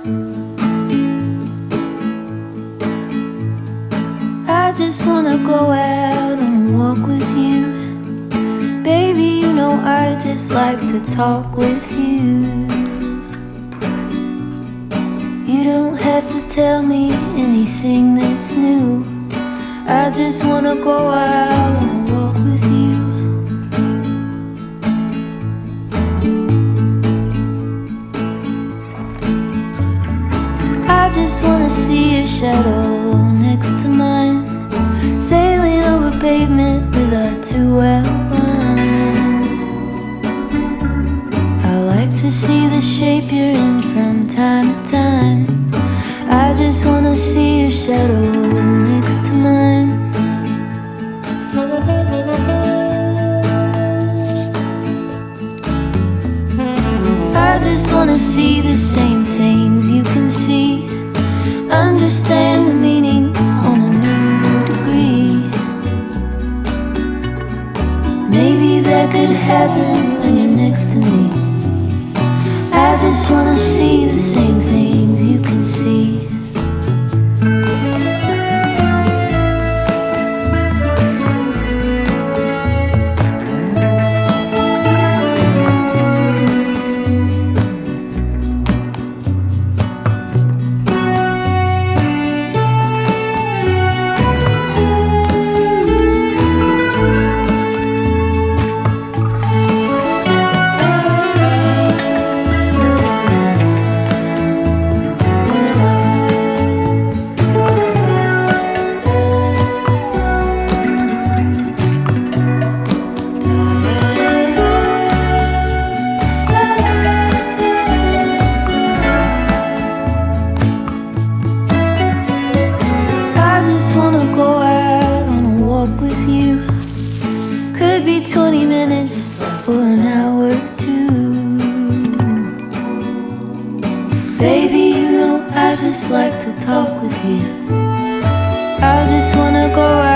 I just wanna go out and walk with you. Baby, you know I just like to talk with you. You don't have to tell me anything that's new. I just wanna go out and walk with you. I just wanna see your shadow next to mine, sailing over pavement with our two outlines. I like to see the shape you're in from time to time. I just wanna see your shadow next to mine. I just wanna see the same things you can see, understand the meaning on a new degree. Maybe that could happen when you're next to me. I just wanna see the same things you can see. Could be 20 minutes or an hour or two. Baby, you know I just like to talk with you. I just wanna go out